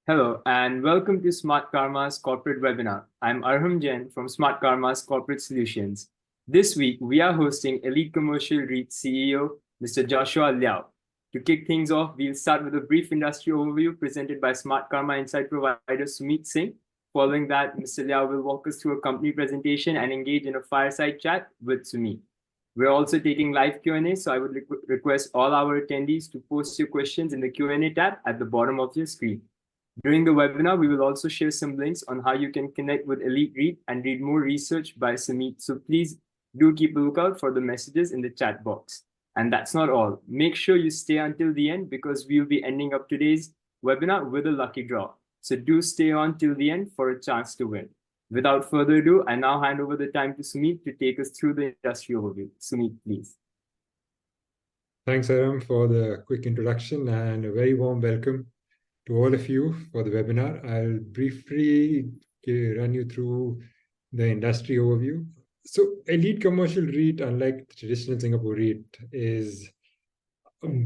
Hello, and welcome to Smartkarma's corporate webinar. I'm Arham Jain from Smartkarma's Corporate Solutions. This week, we are hosting Elite Commercial REIT CEO, Mr. Joshua Liaw. To kick things off, we'll start with a brief industry overview presented by Smartkarma Insight Provider Sumeet Singh. Following that, Mr. Liaw will walk us through a company presentation and engage in a fireside chat with Sumeet. We're also taking live Q&A, so I would request all our attendees to post your questions in the Q&A tab at the bottom of your screen. During the webinar, we will also share some links on how you can connect with Elite REIT and read more research by Sumeet. So please do keep a lookout for the messages in the chat box. And that's not all. Make sure you stay until the end because we'll be ending up today's webinar with a lucky draw. So do stay on till the end for a chance to win. Without further ado, I now hand over the time to Sumeet to take us through the industry overview. Sumeet, please. Thanks, Aram, for the quick introduction and a very warm welcome to all of you for the webinar. I'll briefly run you through the industry overview. So Elite Commercial REIT, unlike the traditional Singapore REIT, is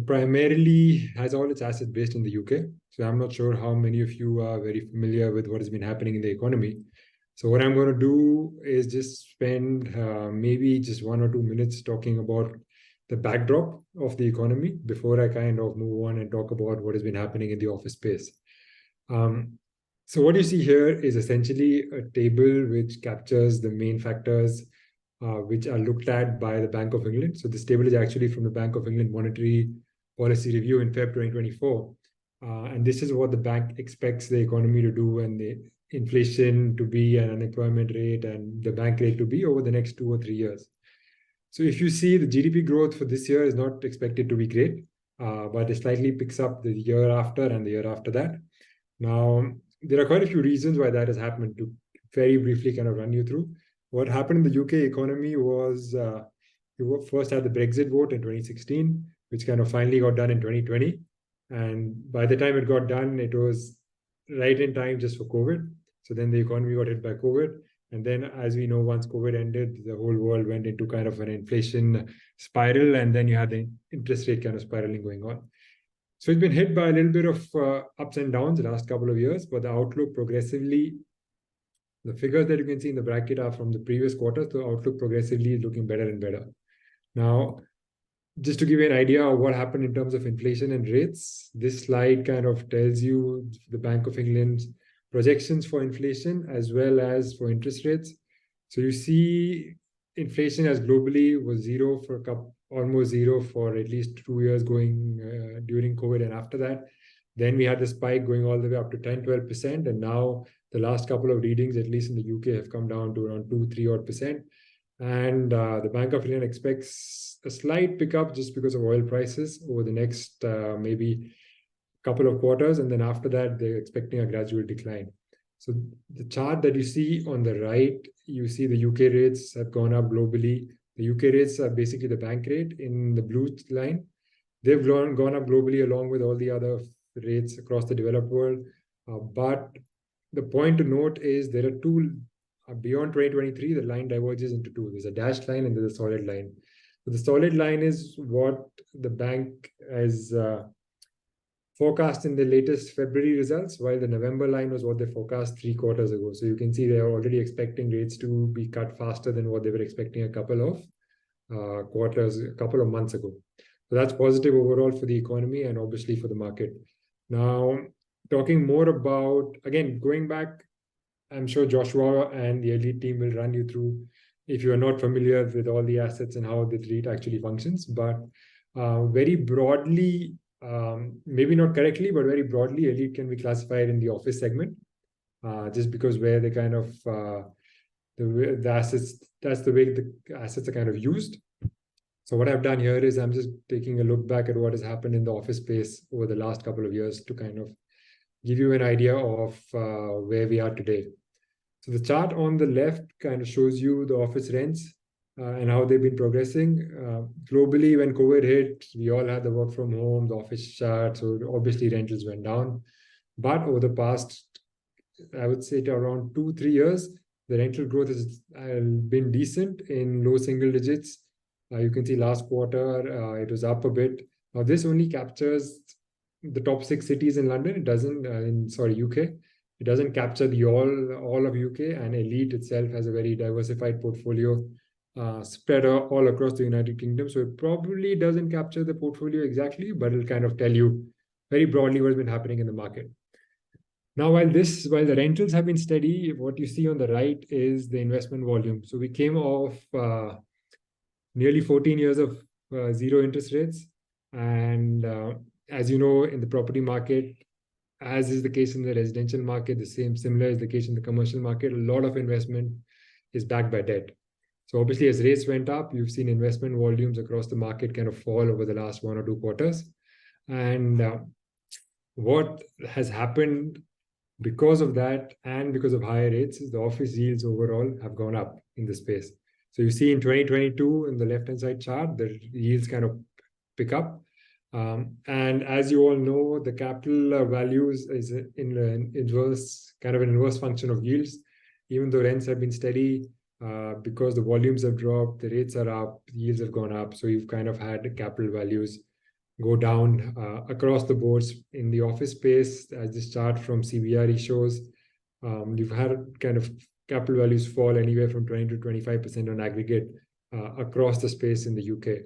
primarily has all its assets based in the UK. So I'm not sure how many of you are very familiar with what has been happening in the economy. So what I'm going to do is just spend maybe just 1 or 2 minutes talking about the backdrop of the economy before I kind of move on and talk about what has been happening in the office space. So what you see here is essentially a table which captures the main factors which are looked at by the Bank of England. So this table is actually from the Bank of England Monetary Policy Review in February 2024. And this is what the bank expects the economy to do and the inflation to be and unemployment rate and the bank rate to be over the next 2 or 3 years. So if you see the GDP growth for this year is not expected to be great, but it slightly picks up the year after and the year after that. Now, there are quite a few reasons why that has happened. To very briefly kind of run you through. What happened in the UK economy was you first had the Brexit vote in 2016, which kind of finally got done in 2020. And by the time it got done, it was right in time just for COVID. So then the economy got hit by COVID. And then, as we know, once COVID ended, the whole world went into kind of an inflation spiral, and then you had the interest rate kind of spiraling going on. So it's been hit by a little bit of ups and downs the last couple of years, but the outlook progressively, the figures that you can see in the bracket are from the previous quarter, the outlook progressively is looking better and better. Now, just to give you an idea of what happened in terms of inflation and rates, this slide kind of tells you the Bank of England's projections for inflation as well as for interest rates. So you see inflation as globally was zero for almost zero for at least 2 years going during COVID and after that. Then we had the spike going all the way up to 10-12%. And now the last couple of readings, at least in the UK, have come down to around 2-3 odd percent. And the Bank of England expects a slight pickup just because of oil prices over the next maybe couple of quarters, and then after that they're expecting a gradual decline. So the chart that you see on the right, you see the UK rates have gone up globally. The UK rates are basically the bank rate in the blue line. They've gone up globally along with all the other rates across the developed world. But the point to note is there are two, beyond 2023, the line diverges into two. There's a dashed line and there's a solid line. So the solid line is what the bank has forecast in the latest February results, while the November line was what they forecast 3 quarters ago. So you can see they are already expecting rates to be cut faster than what they were expecting a couple of months ago. So that's positive overall for the economy and obviously for the market. Now, talking more about, again, going back, I'm sure Joshua and the Elite team will run you through if you are not familiar with all the assets and how the REIT actually functions. But very broadly, maybe not correctly, but very broadly, Elite can be classified in the office segment, just because where they kind of the assets, that's the way the assets are kind of used. So what I've done here is I'm just taking a look back at what has happened in the office space over the last couple of years to kind of give you an idea of where we are today. So the chart on the left kind of shows you the office rents and how they've been progressing. Globally, when COVID hit, we all had the work from home, the office shut, so obviously rentals went down. But over the past, I would say around 2-3 years, the rental growth has been decent in low single digits. You can see last quarter, it was up a bit. Now this only captures the top 6 cities in London. It doesn't, UK. It doesn't capture the all of UK, and Elite itself has a very diversified portfolio spread all across the United Kingdom. So it probably doesn't capture the portfolio exactly, but it'll kind of tell you very broadly what's been happening in the market. Now, while the rentals have been steady, what you see on the right is the investment volume. So we came off nearly 14 years of zero interest rates. And as you know, in the property market, as is the case in the residential market, similar is the case in the commercial market, a lot of investment is backed by debt. So obviously, as rates went up, you've seen investment volumes across the market kind of fall over the last 1 or 2 quarters. And what has happened because of that and because of higher rates is the office yields overall have gone up in the space. So you see in 2022, in the left-hand side chart, the yields kind of pick up. And as you all know, the capital values is in an inverse function of yields. Even though rents have been steady, because the volumes have dropped, the rates are up, yields have gone up. So you've kind of had capital values go down across the boards in the office space. As this chart from CBRE shows, you've had kind of capital values fall anywhere from 20 to 25% on aggregate across the space in the UK.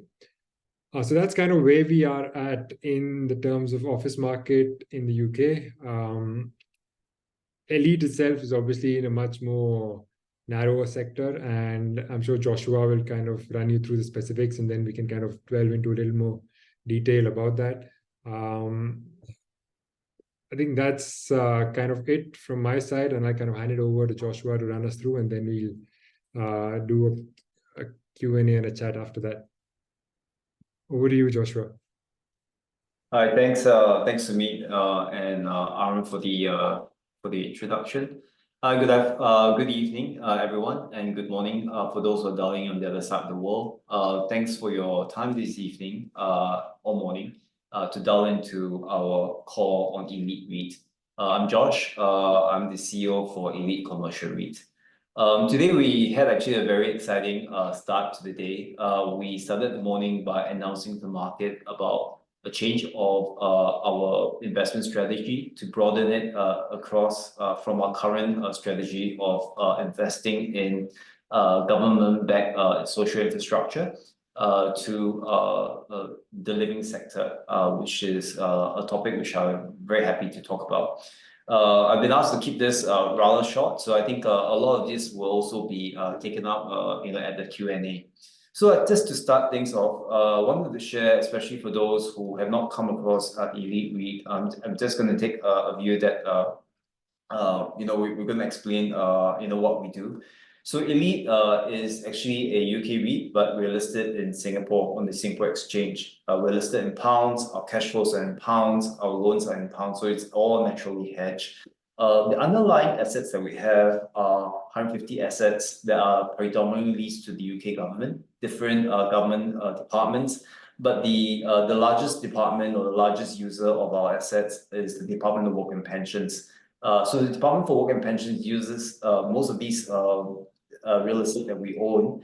So that's kind of where we are at in the terms of office market in the UK. Elite itself is obviously in a much more narrower sector, and I'm sure Joshua will kind of run you through the specifics, and then we can kind of delve into a little more detail about that. I think that's kind of it from my side, and I kind of hand it over to Joshua to run us through, and then we'll do a Q&A and a chat after that. Over to you, Joshua. Hi, thanks, Sumeet and Arun for the introduction. Good evening, everyone, and good morning for those who are dialing on the other side of the world. Thanks for your time this evening or morning to dial into our call on Elite REIT. I'm Josh. I'm the CEO for Elite Commercial REIT. Today we had actually a very exciting start to the day. We started the morning by announcing to the market about a change of our investment strategy to broaden it across from our current strategy of investing in government-backed social infrastructure to the living sector, which is a topic which I'm very happy to talk about. I've been asked to keep this rather short, so I think a lot of this will also be taken up at the Q&A. So just to start things off, I wanted to share, especially for those who have not come across Elite REIT, I'm just going to take a view that we're going to explain what we do. So Elite is actually a UK REIT, but we're listed in Singapore on the Singapore Exchange. We're listed in pounds, our cash flows are in pounds, our loans are in pounds, so it's all naturally hedged. The underlying assets that we have are 150 assets that are predominantly leased to the UK government, different government departments. But the largest department or the largest user of our assets is the Department of Work and Pensions. So the Department for Work and Pensions uses most of these real estate that we own,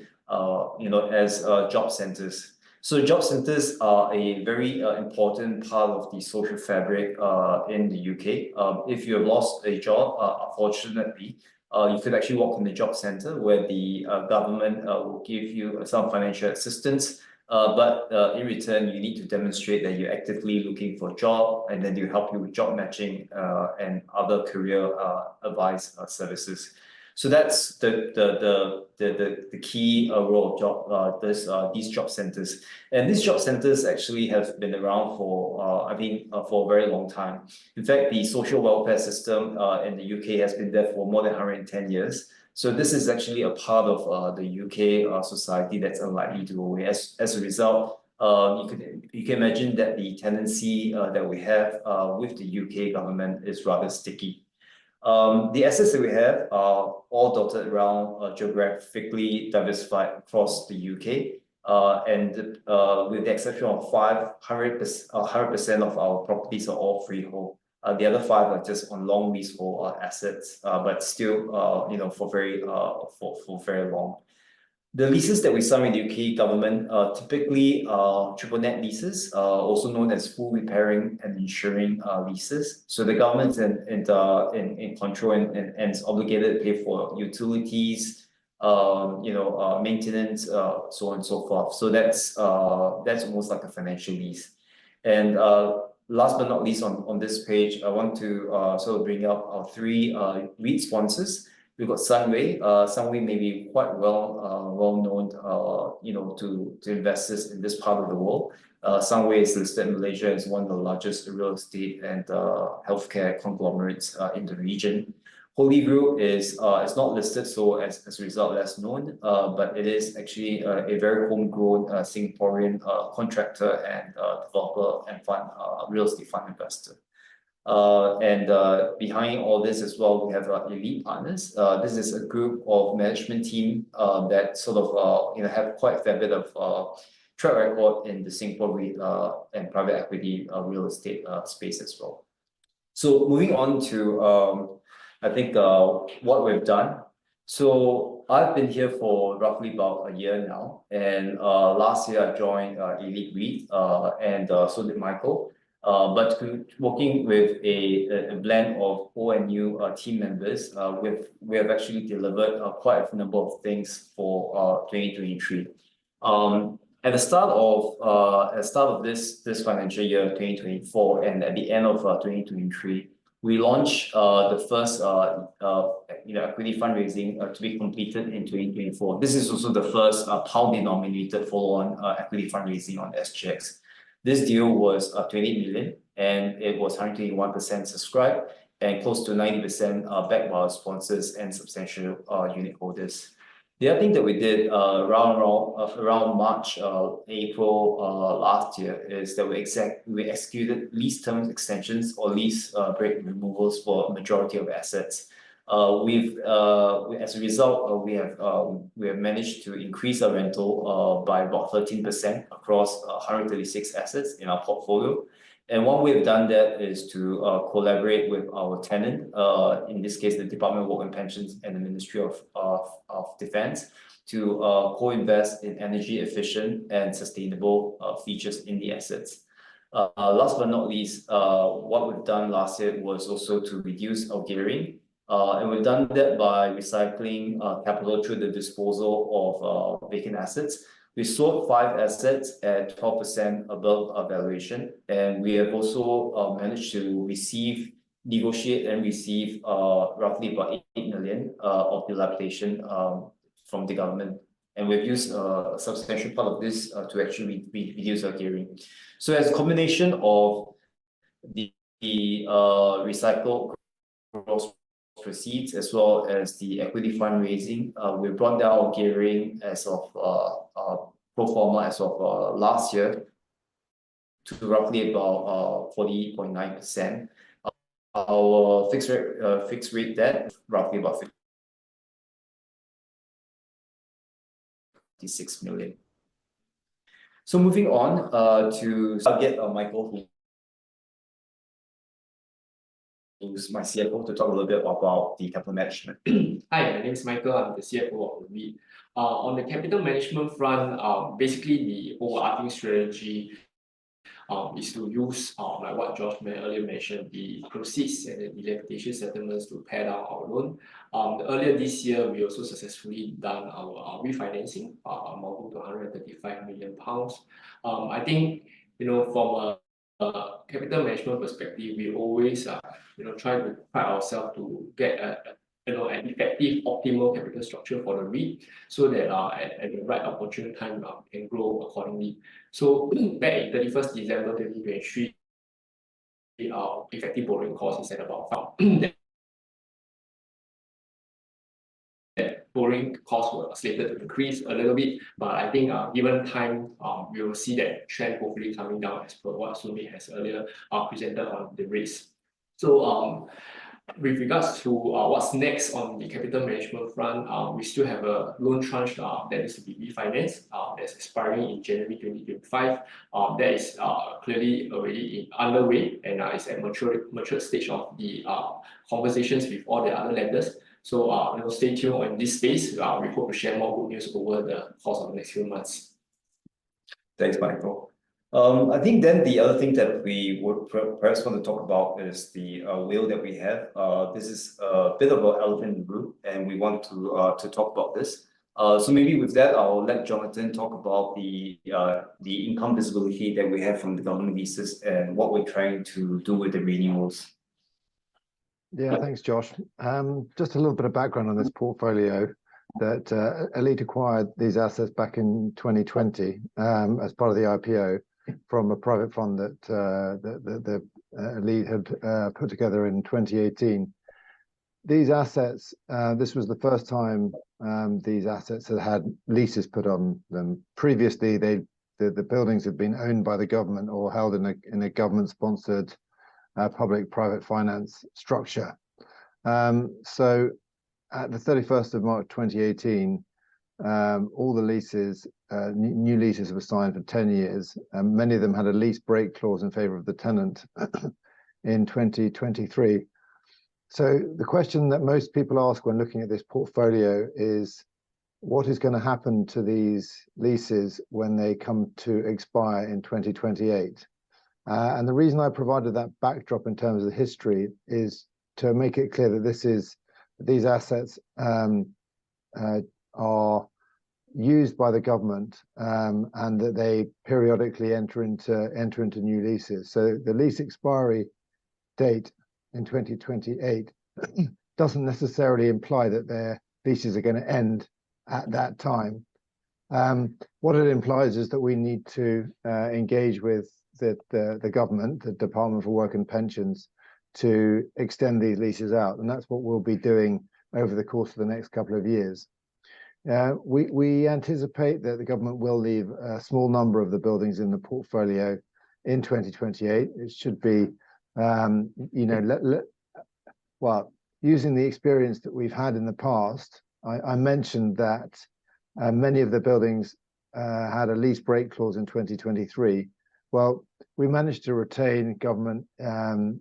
as job centers. So job centers are a very important part of the social fabric in the UK. If you have lost a job, unfortunately, you could actually walk in the job center where the government will give you some financial assistance. But in return, you need to demonstrate that you're actively looking for a job, and then they help you with job matching and other career advice services. So that's the key role of these job centers. And these job centers actually have been around for, for a very long time. In fact, the social welfare system in the UK has been there for more than 110 years. So this is actually a part of the UK society that's unlikely to go away. As a result, you can imagine that the tendency that we have with the UK government is rather sticky. The assets that we have are all dotted around geographically diversified across the UK. And with the exception of 100% of our properties are all freehold. The other 5 are just on long leasehold assets, but still, for very long. The leases that we sign with the UK government are typically triple net leases, also known as full repairing and insuring leases. So the government's in control and is obligated to pay for utilities, maintenance, so on and so forth. So that's almost like a financial lease. And last but not least, on this page, I want to sort of bring up our three REIT sponsors. We've got Sunway. Sunway may be quite well known, to investors in this part of the world. Sunway is listed in Malaysia as one of the largest real estate and healthcare conglomerates in the region. Holy Group is not listed, so as a result, less known, but it is actually a very homegrown Singaporean contractor and developer and real estate fund investor. Behind all this as well, we have Elite Partners. This is a group of management team that sort of have quite a fair bit of track record in the Singapore REIT and private equity real estate space as well. So moving on to I think what we've done. So I've been here for roughly about a year now, and last year I joined Elite REIT, and so did Michael. But working with a blend of old and new team members, we have actually delivered quite a number of things for 2023. At the start of this financial year 2024, and at the end of 2023, we launched the first equity fundraising to be completed in 2024. This is also the first pound-denominated follow-on equity fundraising on SGX. This deal was 20 million, and it was 121% subscribed and close to 90% backed by our sponsors and substantial unit holders. The other thing that we did around March, April last year is that we executed lease term extensions or lease break removals for a majority of assets. As a result, we have managed to increase our rental by about 13% across 136 assets in our portfolio. And one way we've done that is to collaborate with our tenant, in this case, the Department of Work and Pensions and the Ministry of Defence, to co-invest in energy efficient and sustainable features in the assets. Last but not least, what we've done last year was also to reduce our gearing. And we've done that by recycling capital through the disposal of vacant assets. We sold 5 assets at 12% above valuation, and we have also managed to negotiate and receive roughly about 8 million of dilapidation from the government. And we've used a substantial part of this to actually reduce our gearing. So as a combination of the recycled gross proceeds as well as the equity fundraising, we brought down our gearing as of pro forma as of last year to roughly about 40.9%. Our fixed rate debt roughly about 56 million. So moving on to get Michael, who's my CFO, to talk a little bit about the capital management. Hi, my name is Michael. I'm the CFO of the REIT. On the capital management front, basically the overarching strategy is to use, like what Josh earlier mentioned, the proceeds and the dilapidation settlements to pay down our loan. Earlier this year, we also successfully done our refinancing, amounting to £135 million. I think, from a capital management perspective, we always try to pride ourselves to get an effective, optimal capital structure for the REIT, so that at the right opportune time can grow accordingly. So back in 31st December 2023, our effective borrowing cost is at about 5%. Borrowing costs were slated to increase a little bit, but I think given time, we will see that trend hopefully coming down as per what Sumeet has earlier presented on the raise. So with regards to what's next on the capital management front, we still have a loan tranche that needs to be refinanced, that's expiring in January 2025. That is clearly already underway and is at mature stage of the conversations with all the other lenders. So stay tuned on this space. We hope to share more good news over the course of the next few months. Thanks, Michael. I think then the other thing that we would perhaps want to talk about is the will that we have. This is a bit of an elephant in the room, and we want to talk about this. So maybe with that, I'll let Jonathan talk about the income visibility that we have from the government leases and what we're trying to do with the renewals. Yeah, thanks, Josh. Just a little bit of background on this portfolio that Elite acquired these assets back in 2020 as part of the IPO from a private fund that Elite had put together in 2018. These assets, this was the first time these assets had leases put on them. Previously, the buildings had been owned by the government or held in a government-sponsored public-private finance structure. So at the 31st of March 2018, all the leases, new leases were signed for 10 years. Many of them had a lease break clause in favor of the tenant in 2023. So the question that most people ask when looking at this portfolio is, what is going to happen to these leases when they come to expire in 2028? And the reason I provided that backdrop in terms of the history is to make it clear that these assets are used by the government and that they periodically enter into new leases. So the lease expiry date in 2028 doesn't necessarily imply that their leases are going to end at that time. What it implies is that we need to engage with the government, the Department for Work and Pensions, to extend these leases out, and that's what we'll be doing over the course of the next couple of years. We anticipate that the government will leave a small number of the buildings in the portfolio in 2028. It should be, well, using the experience that we've had in the past. I mentioned that many of the buildings had a lease break clause in 2023. Well, we managed to retain government in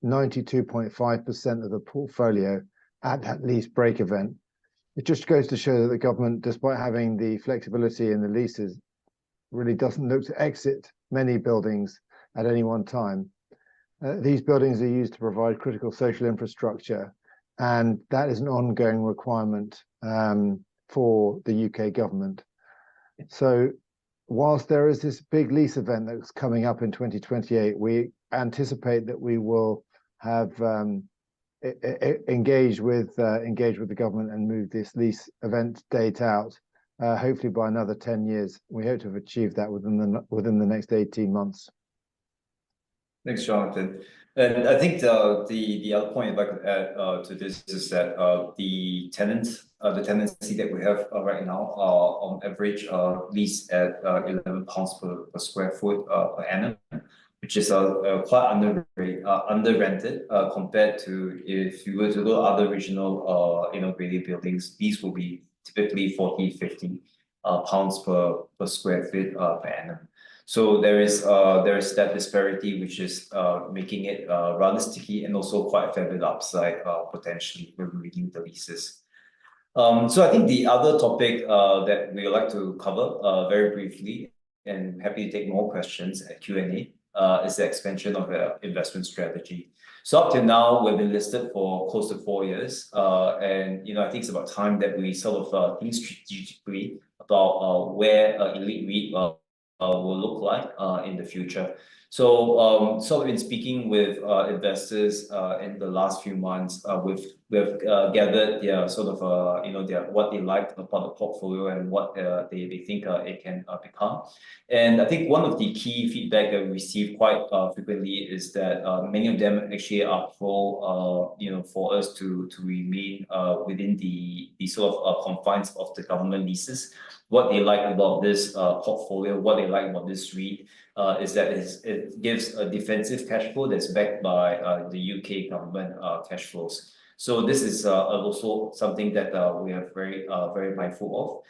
92.5% of the portfolio at that lease break event. It just goes to show that the government, despite having the flexibility in the leases, really doesn't look to exit many buildings at any one time. These buildings are used to provide critical social infrastructure, and that is an ongoing requirement for the UK government. So whilst there is this big lease event that's coming up in 2028, we anticipate that we will have engage with the government and move this lease event date out, hopefully by another 10 years. We hope to have achieved that within the next 18 months. Thanks, Jonathan. And I think the other point I'd like to add to this is that the tenancy that we have right now on average lease at £11 per square foot per annum, which is quite under-rented compared to if you were to go to other regional graded buildings. These will be typically 40-50 pounds per square feet per annum. So there is that disparity, which is making it rather sticky and also quite a fair bit upside potentially when we renew the leases. So I think the other topic that we would like to cover very briefly, and happy to take more questions at Q&A, is the expansion of the investment strategy. So up till now, we've been listed for close to 4 years, and I think it's about time that we sort of think strategically about where Elite REIT will look like in the future. So sort of been speaking with investors in the last few months. We've gathered their sort of what they like about the portfolio and what they think it can become. And I think one of the key feedback that we receive quite frequently is that many of them actually are for us to remain within the sort of confines of the government leases. What they like about this portfolio, what they like about this REIT, is that it gives a defensive cash flow that's backed by the UK government cash flows. So this is also something that we are very mindful of.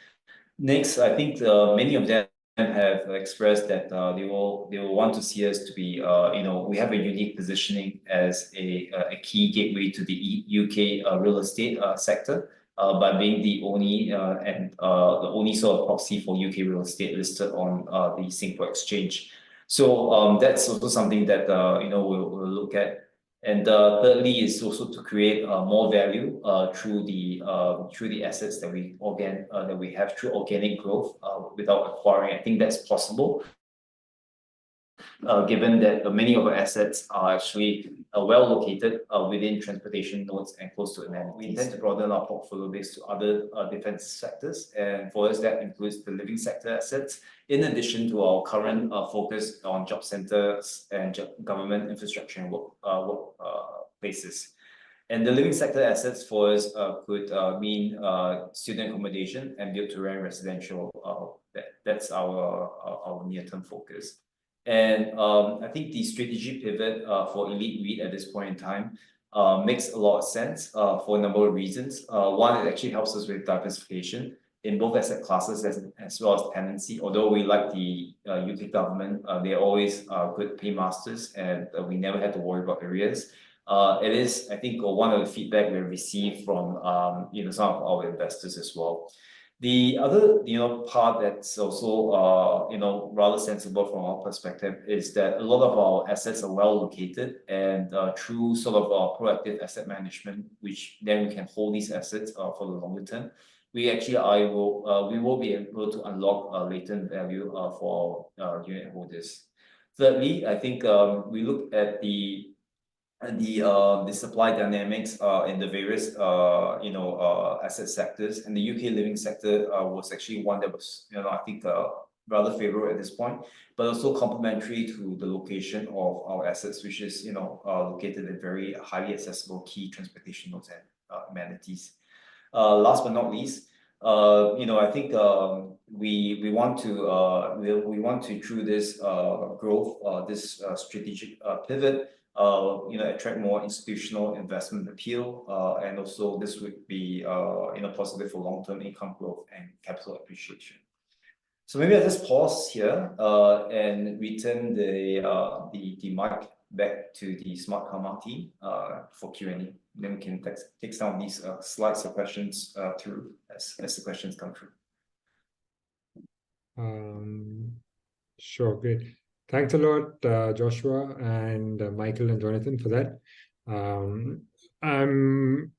Next, I think many of them have expressed that they will want to see us to be we have a unique positioning as a key gateway to the UK real estate sector by being the only the only sort of proxy for UK real estate listed on the Singapore Exchange. So that's also something that we'll look at. And thirdly is also to create more value through the assets that we have through organic growth without acquiring. I think that's possible, given that many of our assets are actually well located within transportation nodes and close to amenities. We intend to broaden our portfolio base to other defense sectors, and for us that includes the living sector assets, in addition to our current focus on job centers and government infrastructure and workplaces. And the living sector assets for us could mean student accommodation and build-to-rent residential. That's our near-term focus. And I think the strategic pivot for Elite REIT at this point in time makes a lot of sense for a number of reasons. One, it actually helps us with diversification in both asset classes as well as tenancy. Although we like the UK government, they're always good paymasters, and we never had to worry about arrears. It is, I think, one of the feedback we received from some of our investors as well. The other part that's also rather sensible from our perspective is that a lot of our assets are well located, and through sort of proactive asset management, which then we can hold these assets for the longer term, we will be able to unlock latent value for unit holders. Thirdly, I think we look at the supply dynamics in the various asset sectors, and the UK living sector was actually one that was I think rather favorable at this point, but also complementary to the location of our assets, which is located in very highly accessible key transportation nodes and amenities. Last but not least, I think we want to through this growth, this strategic pivot, attract more institutional investment appeal, and also this would be positive for long-term income growth and capital appreciation. So maybe I'll just pause here and return the mic back to the Smartkarma team for Q&A. Then we can take some of these slides or questions through as the questions come through. Sure, great. Thanks a lot, Joshua and Michael and Jonathan, for that. I'm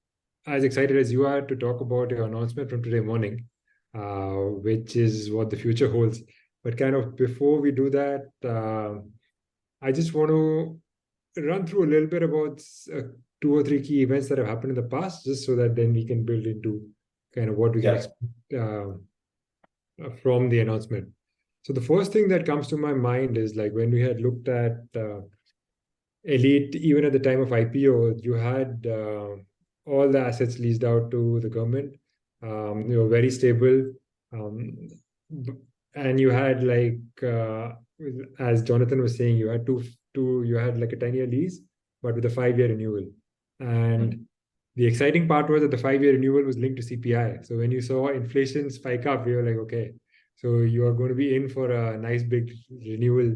as excited as you are to talk about your announcement from today morning, which is what the future holds. But kind of before we do that, I just want to run through a little bit about 2 or 3 key events that have happened in the past, just so that then we can build into kind of what we can expect from the announcement. So the first thing that comes to my mind is like when we had looked at Elite, even at the time of IPO, you had all the assets leased out to the government. You were very stable, and you had like as Jonathan was saying, you had you had like a 10-year lease, but with a 5-year renewal. And the exciting part was that the 5-year renewal was linked to CPI. So when you saw inflation spike up, we were like, okay, so you are going to be in for a nice big renewal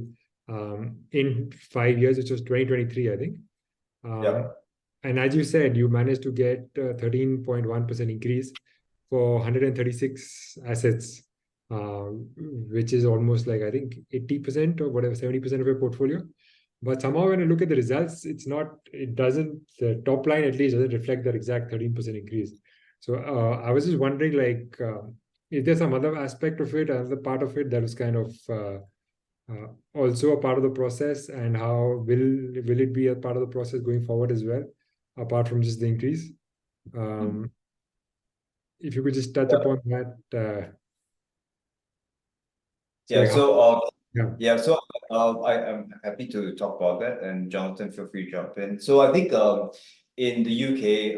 in 5 years, which was 2023, I think. And as you said, you managed to get 13.1% increase for 136 assets, which is almost like, I think, 80% or whatever, 70% of your portfolio. But somehow when you look at the results, the top line at least doesn't reflect that exact 13% increase. So I was just wondering, like, is there some other aspect of it, another part of it that was kind of also a part of the process, and how will it be a part of the process going forward as well, apart from just the increase? If you could just touch upon that. So I'm happy to talk about that, and Jonathan, feel free to jump in. So I think in the UK,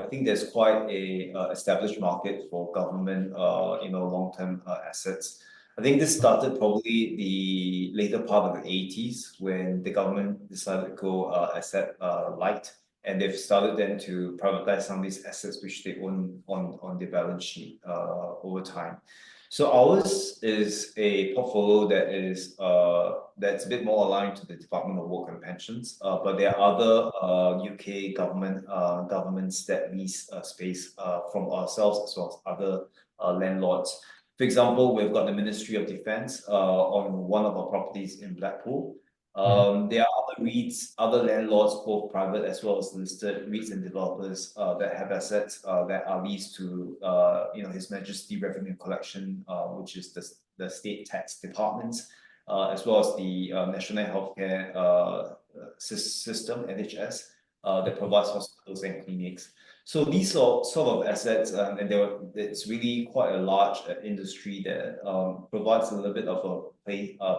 I think there's quite a established market for government, long-term assets. I think this started probably the later part of the 80s when the government decided to go asset light, and they've started then to privatize some of these assets which they own on their balance sheet over time. So ours is a portfolio that is that's a bit more aligned to the Department of Work and Pensions, but there are other UK governments that lease space from ourselves as well as other landlords. For example, we've got the Ministry of Defence on one of our properties in Blackpool. There are other REITs, other landlords, both private as well as listed REITs and developers that have assets that are leased to His Majesty Revenue Collection, which is the state tax departments, as well as the National Healthcare System (NHS) that provides hospitals and clinics. So these sort of assets, and it's really quite a large industry that provides a little bit of a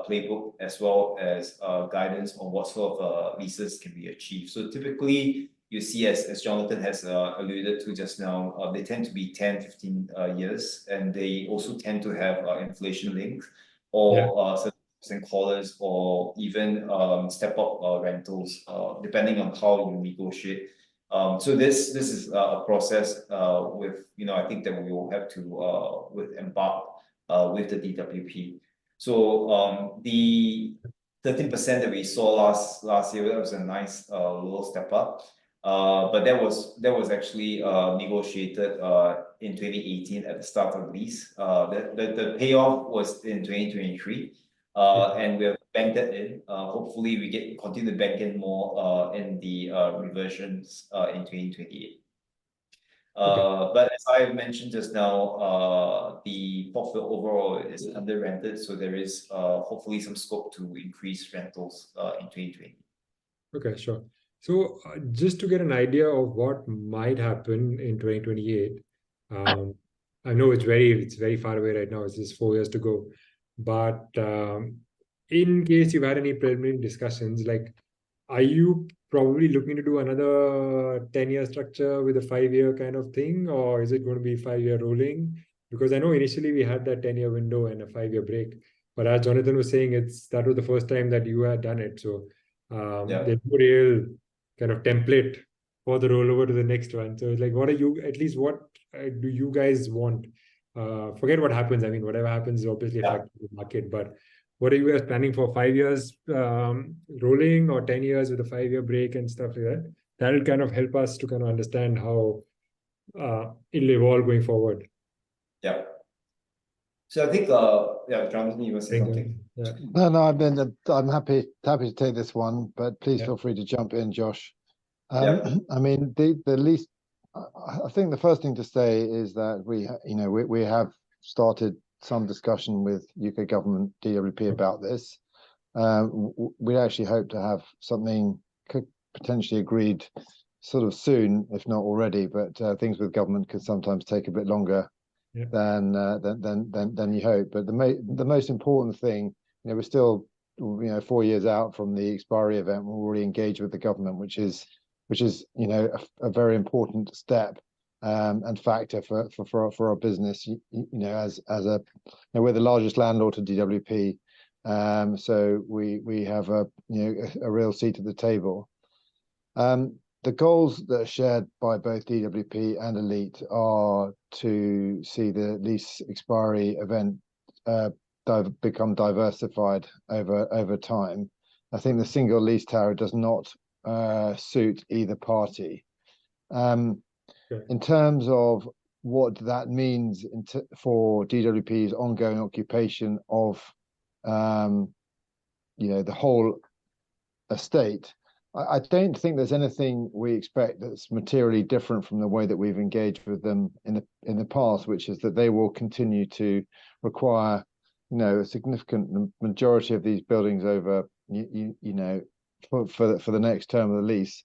playbook as well as guidance on what sort of leases can be achieved. So typically, you see, as Jonathan has alluded to just now, they tend to be 10, 15 years, and they also tend to have inflation links or certain collars or even step-up rentals, depending on how you negotiate. So this is a process with I think that we will have to embark with the DWP. So the 13% that we saw last year, that was a nice little step up. But that was actually negotiated in 2018 at the start of the lease. The payoff was in 2023, and we have banked that in. Hopefully, we continue to bank in more in the reversions in 2028. But as I mentioned just now, the portfolio overall is under rented, so there is hopefully some scope to increase rentals in 2020. Okay, sure. So just to get an idea of what might happen in 2028, I know it's very far away right now. It's just 4 years to go. But in case you've had any preliminary discussions, like, are you probably looking to do another 10-year structure with a 5-year kind of thing, or is it going to be 5-year rolling? Because I know initially we had that 10-year window and a 5-year break, but as Jonathan was saying, that was the first time that you had done it. So there's no real kind of template for the rollover to the next one. So like, what do you guys want? Forget what happens. I mean, whatever happens is obviously affecting the market, but what are you guys planning for? 5 years rolling or 10 years with a 5-year break and stuff like that? That'll kind of help us to kind of understand how it'll evolve going forward. Yeah. So I think, Jonathan, you were saying something. Yeah. No, I'm happy to take this one, but please feel free to jump in, Josh. I mean, the least. I think the first thing to say is that we have started some discussion with UK government DWP about this. We actually hope to have something potentially agreed sort of soon, if not already. But things with government can sometimes take a bit longer than you hope. But the most important thing, we're still 4 years out from the expiry event. We're already engaged with the government, which is a very important step and factor for our business. As we're the largest landlord to DWP, so we have a real seat at the table. The goals that are shared by both DWP and Elite are to see the lease expiry event become diversified over time. I think the single lease tower does not suit either party. In terms of what that means for DWP's ongoing occupation of the whole estate, I don't think there's anything we expect that's materially different from the way that we've engaged with them in the past, which is that they will continue to require a significant majority of these buildings over for the next term of the lease,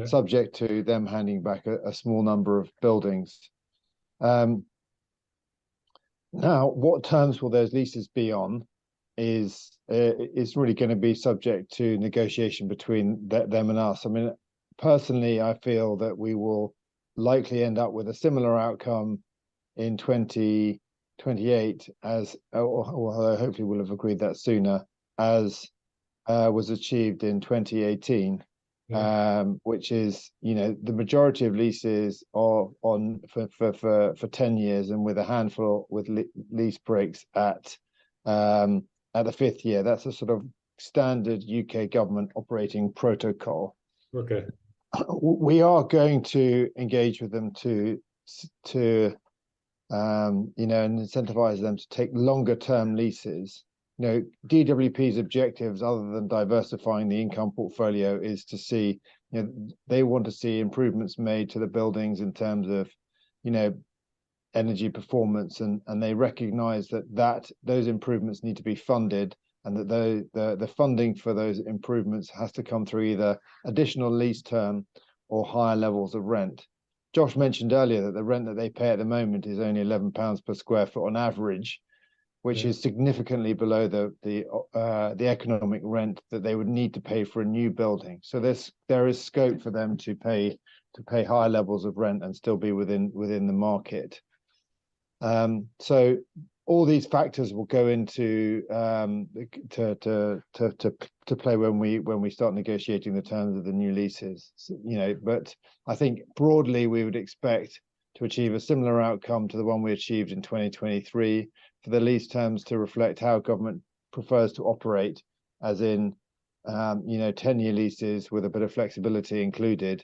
subject to them handing back a small number of buildings. Now, what terms will those leases be on is really going to be subject to negotiation between them and us. I mean, personally, I feel that we will likely end up with a similar outcome in 2028, although hopefully we'll have agreed that sooner, as was achieved in 2018. which is, the majority of leases are on for 10 years, and with a handful with lease breaks at the 5th year. That's a sort of standard UK government operating protocol. Okay. We are going to engage with them to and incentivize them to take longer term leases. DWP's objectives, other than diversifying the income portfolio, is to see, they want to see improvements made to the buildings in terms of, energy performance, and they recognize that those improvements need to be funded, and that the funding for those improvements has to come through either additional lease term or higher levels of rent. Josh mentioned earlier that the rent that they pay at the moment is only £11 per square foot on average, which is significantly below the economic rent that they would need to pay for a new building. So there is scope for them to pay higher levels of rent and still be within the market. So all these factors will go into to play when we start negotiating the terms of the new leases. But I think broadly we would expect to achieve a similar outcome to the one we achieved in 2023, for the lease terms to reflect how government prefers to operate, as in 10-year leases with a bit of flexibility included.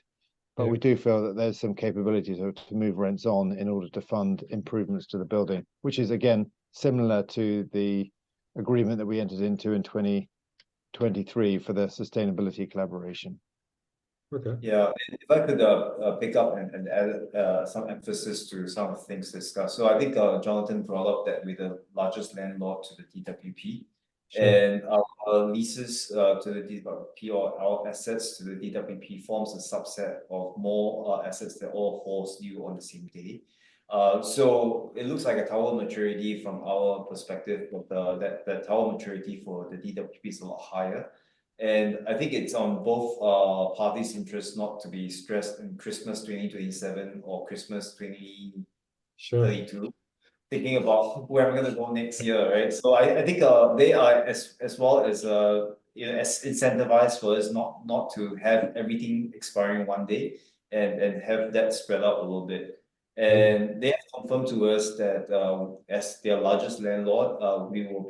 But we do feel that there's some capability to move rents on in order to fund improvements to the building, which is again similar to the agreement that we entered into in 2023 for the sustainability collaboration. Okay. Yeah, if I could pick up and add some emphasis to some of the things discussed. So I think Jonathan brought up that we're the largest landlord to the DWP. Sure. And our leases to the DWP, or our assets to the DWP, forms a subset of more assets that all falls due on the same day. So it looks like a tower maturity from our perspective, but that tower maturity for the DWP is a lot higher. And I think it's on both parties' interest not to be stressed in Christmas 2027 or Christmas 2032. Thinking about where I'm going to go next year, right? So I think they are as well as as incentivized for us not to have everything expiring one day, and have that spread out a little bit. And they have confirmed to us that as their largest landlord, we will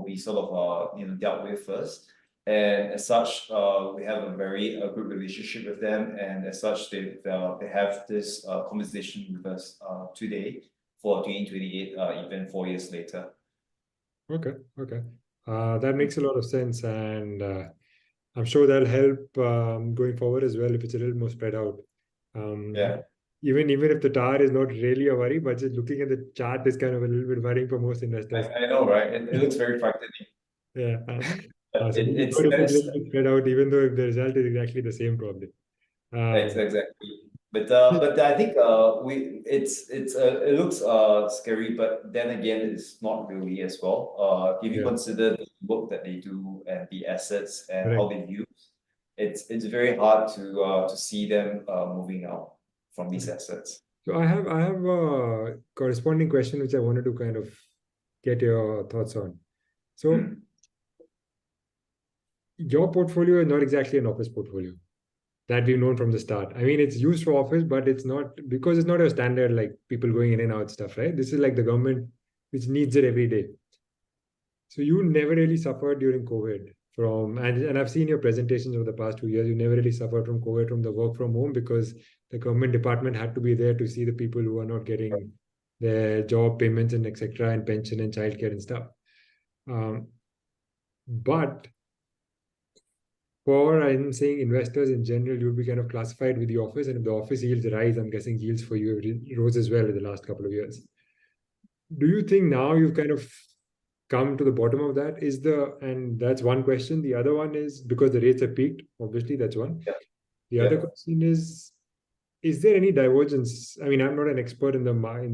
be sort of dealt with first. And as such, we have a very good relationship with them, and as such, they have this conversation with us today for 2028, even 4 years later. Okay. That makes a lot of sense, and I'm sure that'll help going forward as well if it's a little more spread out. Even if the tower is not really a worry, but just looking at the chart is kind of a little bit worrying for most investors. I know, right? It looks very frightening. Yeah. So it's a little bit spread out, even though if the result is exactly the same, probably. Exactly. But I think it looks scary, but then again, it's not really as well. If you consider the work that they do and the assets and how they view, it's very hard to see them moving out from these assets. So I have a corresponding question which I wanted to kind of get your thoughts on. So your portfolio is not exactly an office portfolio that we've known from the start. I mean, it's used for office, but it's not, because it's not a standard like people going in and out stuff, right? This is like the government which needs it every day. So you never really suffered during COVID and I've seen your presentations over the past 2 years, you never really suffered from COVID, from the work from home, because the government department had to be there to see the people who are not getting their job payments and etc. and pension and childcare and stuff. But for, I'm saying, investors in general, you'll be kind of classified with the office, and if the office yields rise, I'm guessing yields for you rose as well in the last couple of years. Do you think now you've kind of come to the bottom of that? And that's one question. The other one is, because the rates have peaked, obviously, that's one. The other question is there any divergence? I mean, I'm not an expert in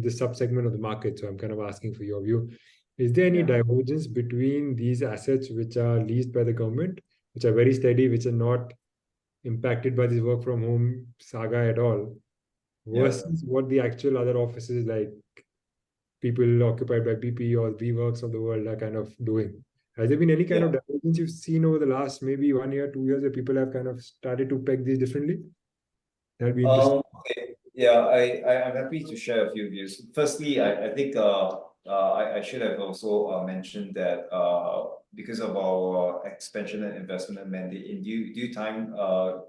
this subsegment of the market, so I'm kind of asking for your view. Is there any divergence between these assets which are leased by the government, which are very steady, which are not impacted by this work from home saga at all, versus what the actual other offices like people occupied by BP or WeWorks of the world are kind of doing? Has there been any kind Yeah. of divergence you've seen over the last maybe 1 year, 2 years, where people have kind of started to peg these differently? That'd be interesting. Okay. Yeah, I'm happy to share a few views. Firstly, I think I should have also mentioned that because of our expansion and investment mandate, in due time,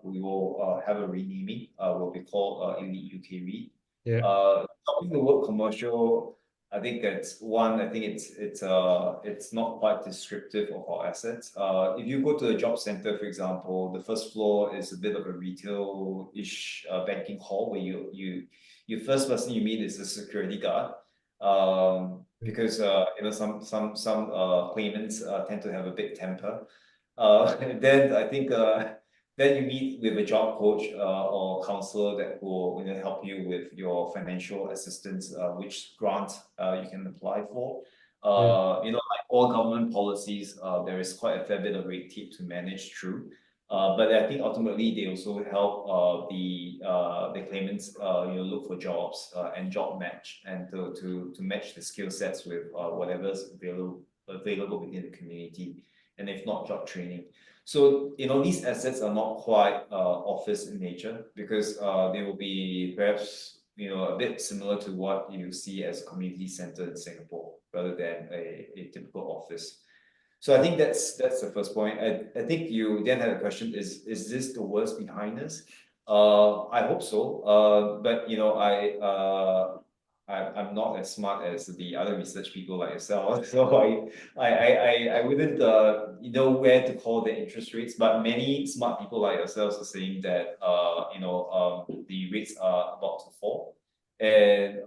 we will have a renaming, what we call Elite UK REIT. Yeah. Talking the word commercial, I think it's one. I think it's not quite descriptive of our assets. If you go to a job center, for example, the first floor is a bit of a retail-ish banking hall where you first person you meet is the security guard. Because you know some claimants tend to have a big temper. Then I think then you meet with a job coach or counselor that will help you with your financial assistance, which grant you can apply for. You know, like all government policies, there is quite a fair bit of red tape to manage through. But I think ultimately they also help the claimants look for jobs and job match and to match the skill sets with whatever's available within the community, and if not, job training. So these assets are not quite office in nature because they will be perhaps a bit similar to what you see as a community center in Singapore rather than a typical office. So I think that's the first point. I think you then had a question: is this the worst behind us? I hope so. But I'm not as smart as the other research people like yourself, so I wouldn't know where to call the interest rates. But many smart people like yourselves are saying that the rates are about to fall, and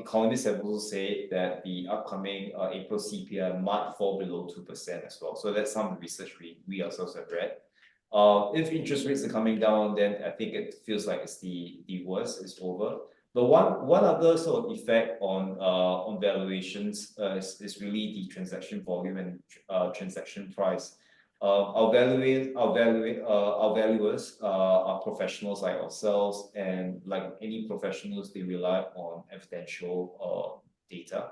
economists have also said that the upcoming April CPI might fall below 2% as well. So that's some of the research we ourselves have read. If interest rates are coming down, then I think it feels like it's the worst is over. But one other sort of effect on valuations is really the transaction volume and transaction price. Our valuers are professionals like ourselves, and like any professionals, they rely on evidential data.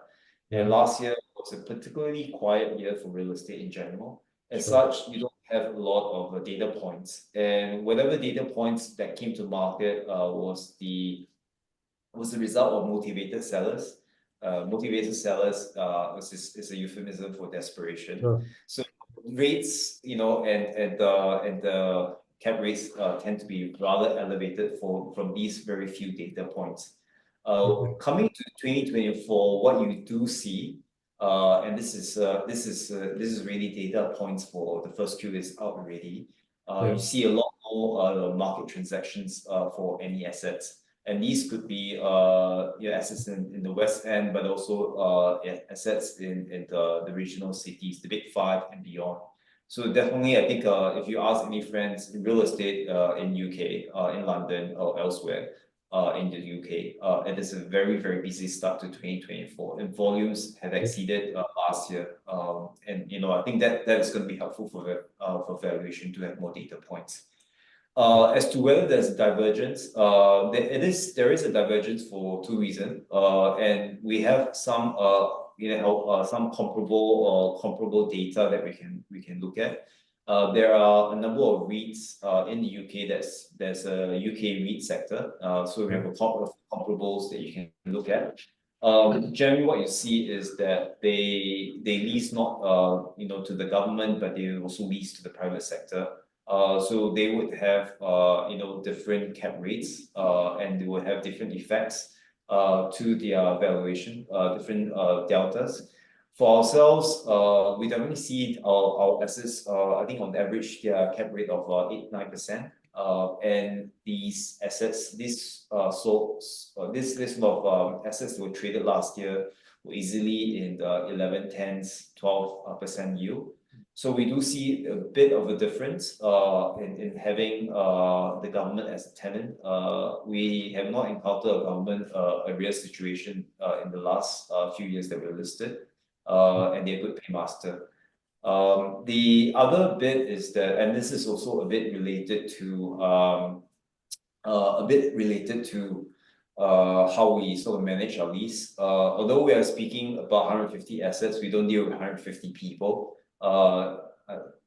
And last year was a particularly quiet year for real estate in general. As such, you don't have a lot of data points, and whatever data points that came to market was the result of motivated sellers. Motivated sellers is a euphemism for desperation. So rates, and the cap rates tend to be rather elevated from these very few data points. Coming to 2024, what you do see, and this is really data points for the first Q is out already. You see a lot more market transactions for any assets. And these could be assets in the West End, but also assets in the regional cities, the Big Five and beyond. So definitely, I think if you ask any friends in real estate in UK, in London or elsewhere in the UK, it is a very, very busy start to 2024. And volumes have exceeded last year. And I think that is going to be helpful for valuation to have more data points. As to whether there's a divergence, there is a divergence for two reasons, and we have some some comparable data that we can look at. There are a number of REITs in the UK. There's a UK REIT sector, so we have a couple of comparables that you can look at. Generally, what you see is that they lease not to the government, but they also lease to the private sector. So they would have different cap rates, and they would have different effects to their valuation, different deltas. For ourselves, we definitely see our assets. I think on average, their cap rate of 8-9%. And these assets, this sort of assets that were traded last year were easily in the 11, 10s, 12% yield. So we do see a bit of a difference in having the government as a tenant. We have not encountered a government arrear situation in the last few years that we're listed, and they're a good paymaster. The other bit is that, and this is also a bit related to how we sort of manage our lease. Although we are speaking about 150 assets, we don't deal with 150 people.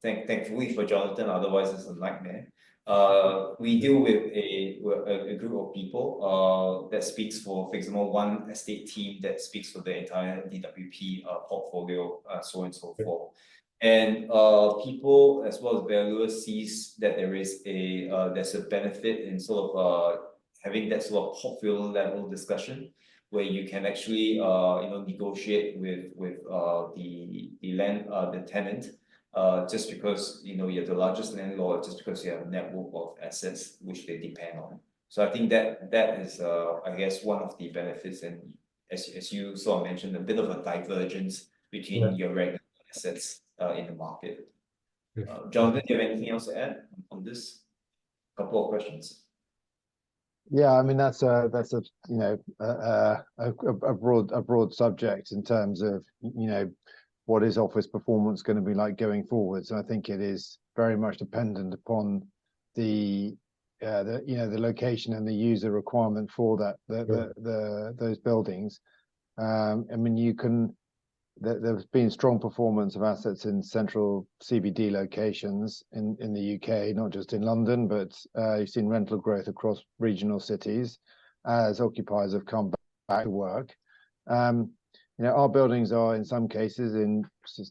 Thankfully for Jonathan, otherwise it's a nightmare. We deal with a group of people that speaks for example, one estate team that speaks for the entire DWP portfolio, so on and so forth. And people as well as valuers sees that there's a benefit in sort of having that sort of portfolio level discussion where you can actually negotiate with the tenant just because you're the largest landlord, just because you have a network of assets which they depend on. So I think that is I guess one of the benefits, and as you sort of mentioned, a bit of a divergence between your regular assets in the market. Jonathan, do you have anything else to add on this? Couple of questions. Yeah, I mean that's a broad subject in terms of what is office performance going to be like going forwards. And I think it is very much dependent upon the location and the user requirement for that those buildings. I mean there's been strong performance of assets in central CBD locations in the UK, not just in London, but you've seen rental growth across regional cities as occupiers have come back to work. Our buildings are in some cases in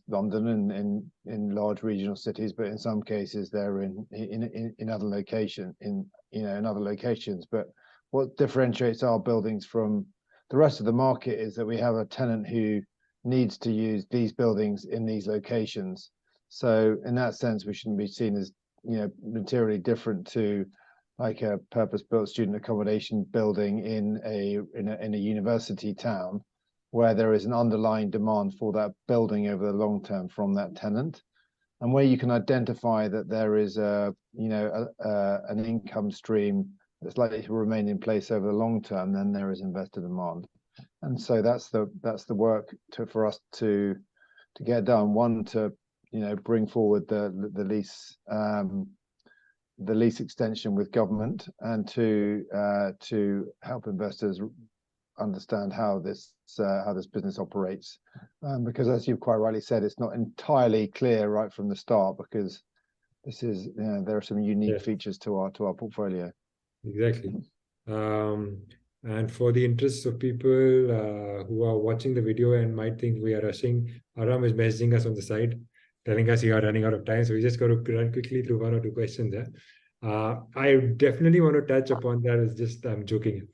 London and in large regional cities, but in some cases they're in other locations. But what differentiates our buildings from the rest of the market is that we have a tenant who needs to use these buildings in these locations. So in that sense, we shouldn't be seen as materially different to like a purpose-built student accommodation building in a university town, where there is an underlying demand for that building over the long term from that tenant, and where you can identify that there is an income stream that's likely to remain in place over the long term, then there is investor demand. And so that's the work for us to get done. One, to bring forward the lease extension with government, and to help investors understand how this business operates, because as you've quite rightly said, it's not entirely clear right from the start, because this is there are some unique features to our portfolio. Exactly. And for the interests of people who are watching the video and might think we are rushing, Aram is messaging us on the side, telling us you are running out of time. So we just got to run quickly through one or two questions there. I definitely want to touch upon that. It's just, I'm joking.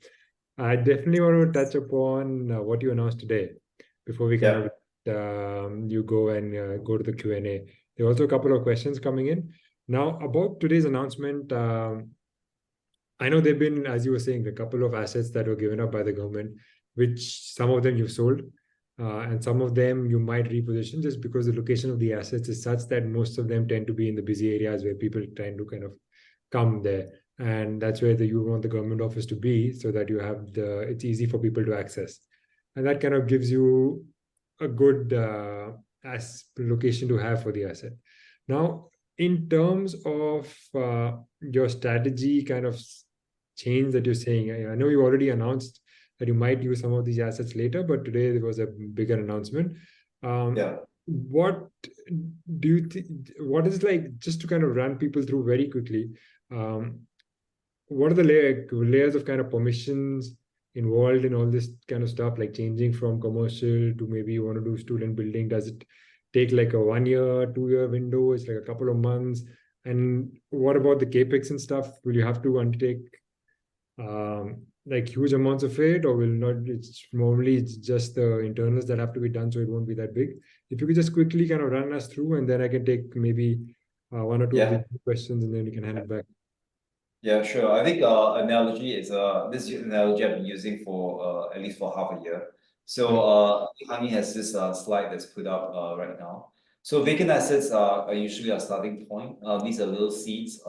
I definitely want to touch upon what you announced today before we can you go and go to the Q&A. There are also a couple of questions coming in. Now, about today's announcement, I know there've been, as you were saying, a couple of assets that were given up by the government, which some of them you've sold, and some of them you might reposition just because the location of the assets is such that most of them tend to be in the busy areas where people tend to kind of come there. And that's where you want the government office to be, so that you have it's easy for people to access. And that kind of gives you a good location to have for the asset. Now, in terms of your strategy kind of change that you're saying, I know you already announced that you might use some of these assets later, but today there was a bigger announcement. What do you think, what is like, just to kind of run people through very quickly, what are the layers of kind of permissions involved in all this kind of stuff, like changing from commercial to maybe you want to do student building? Does it take like a 1 year, 2 year window? It's like a couple of months. And what about the capex and stuff? Will you have to undertake like huge amounts of it, or will not? It's just the internals that have to be done, so it won't be that big. If you could just quickly kind of run us through, and then I can take maybe one or two of the questions, and then you can hand it back. Yeah, sure. I think analogy is this analogy I've been using for at least for half a year. So Hani has this slide that's put up right now. So vacant assets are usually a starting point. These are little seeds.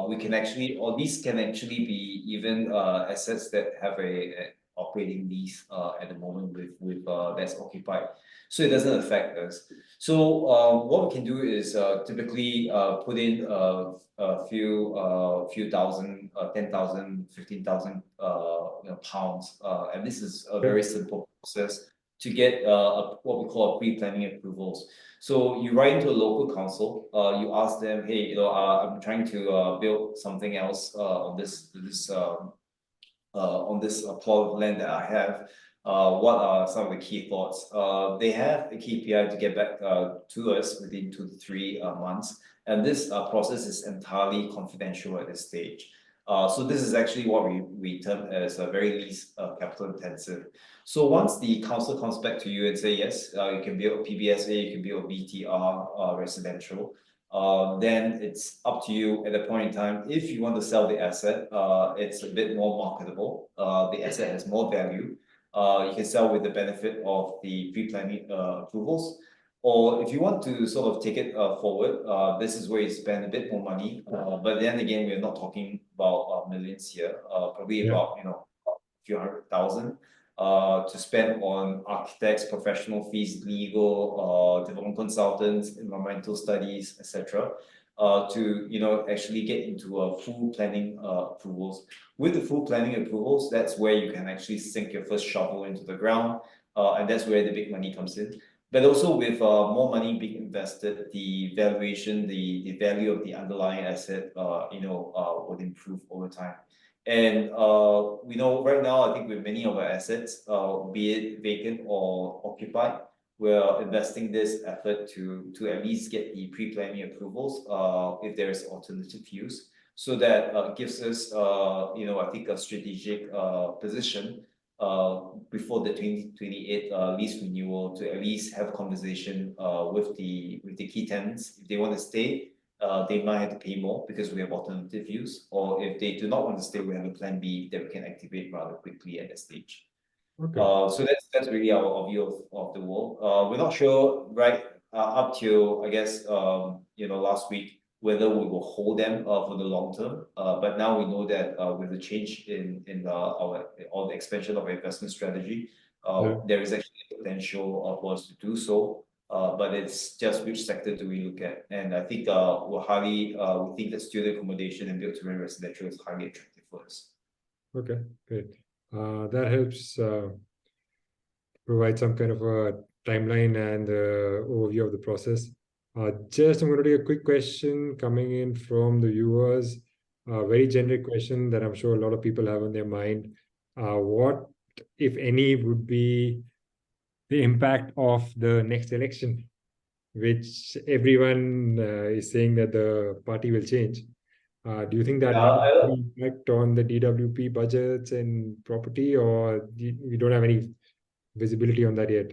We can actually, or these can actually be even assets that have a operating lease at the moment with that's occupied. So it doesn't affect us. So what we can do is typically put in a few thousand, 10,000, 15,000 pounds, and this is a very simple process. to get what we call pre-planning approvals. So you write into a local council, you ask them, hey, I'm trying to build something else on this plot of land that I have. What are some of the key thoughts? They have a KPI to get back to us within 2 to 3 months, and this process is entirely confidential at this stage. So this is actually what we term as a very least capital intensive. So once the council comes back to you and say, yes, you can build a PBSA, you can build a BTR residential, then it's up to you at that point in time. If you want to sell the asset, it's a bit more marketable. The asset has more value. You can sell with the benefit of the pre-planning approvals. Or if you want to sort of take it forward, this is where you spend a bit more money. But then again, we're not talking about millions here, probably about a few $100,000 to spend on architects, professional fees, legal, development consultants, environmental studies, etc. To actually get into a full planning approvals. With the full planning approvals, that's where you can actually sink your first shovel into the ground, and that's where the big money comes in. But also with more money being invested, the valuation, the value of the underlying asset, would improve over time. And we know right now, I think with many of our assets, be it vacant or occupied, we're investing this effort to at least get the pre-planning approvals if there's alternative use. So that gives us, I think a strategic position before the 2028 lease renewal to at least have a conversation with the key tenants. If they want to stay, they might have to pay more because we have alternative use, or if they do not want to stay, we have a plan B that we can activate rather quickly at that stage. Okay. So that's really our view of the world. We're not sure right up till I guess last week whether we will hold them for the long term. But now we know that with the change in the expansion of our investment strategy, there is actually potential for us to do so. But it's just which sector do we look at? And I think we think that student accommodation and built-to-rent residential is highly attractive for us. Okay, great. That helps provide some kind of a timeline and overview of the process. I'm going to take a quick question coming in from the viewers. A very generic question that I'm sure a lot of people have on their mind. What, if any, would be the impact of the next election, which everyone is saying that the party will change? Do you think that might have an impact on the DWP budgets and property, or we don't have any visibility on that yet?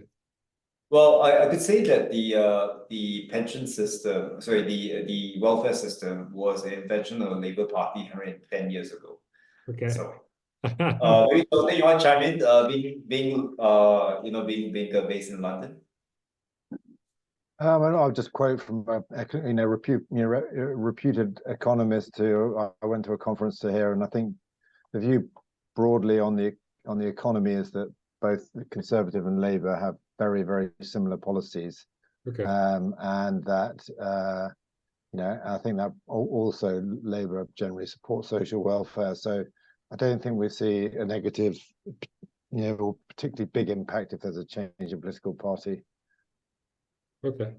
Well, I could say that the pension system, the welfare system was an invention of the Labour Party 110 years ago. Okay. So, maybe Jose, you want to chime in? Being based in London. I'll just quote from a reputed economist who I went to a conference to hear, and I think the view broadly on the economy is that both the Conservative and Labour have very, very similar policies. Okay. And that I think that also Labour generally supports social welfare. So I don't think we see a negative, or particularly big impact if there's a change in political party. Okay.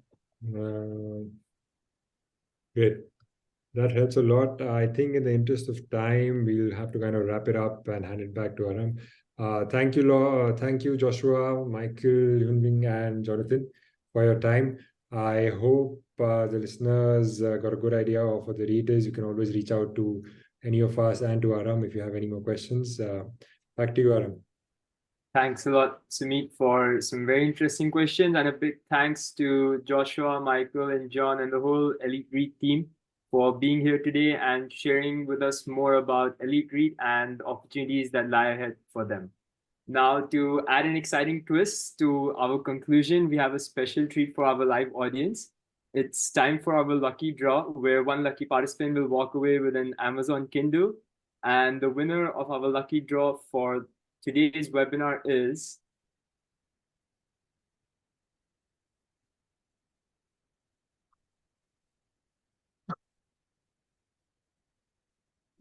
Great. That helps a lot. I think in the interest of time, we'll have to kind of wrap it up and hand it back to Aram. Thank you, Joshua, Michael, Yunbing, and Jonathan, for your time. I hope the listeners got a good idea of what the REIT is. You can always reach out to any of us and to Aram if you have any more questions. Back to you, Aram. Thanks a lot, Sumeet, for some very interesting questions, and a big thanks to Joshua, Michael, and John, and the whole Elite REIT team for being here today and sharing with us more about Elite REIT and opportunities that lie ahead for them. Now, to add an exciting twist to our conclusion, we have a special treat for our live audience. It's time for our lucky draw, where one lucky participant will walk away with an Amazon Kindle. And the winner of our lucky draw for today's webinar is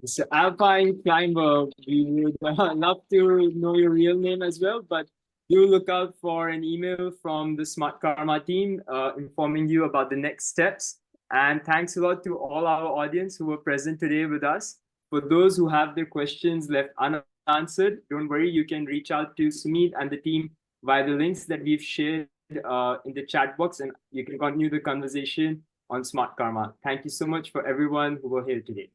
Mr. Alpine Climber. We would love to know your real name as well, but do look out for an email from the Smartkarma team informing you about the next steps. And thanks a lot to all our audience who were present today with us. For those who have their questions left unanswered, don't worry, you can reach out to Sumeet and the team via the links that we've shared in the chat box, and you can continue the conversation on Smartkarma. Thank you so much for everyone who were here today.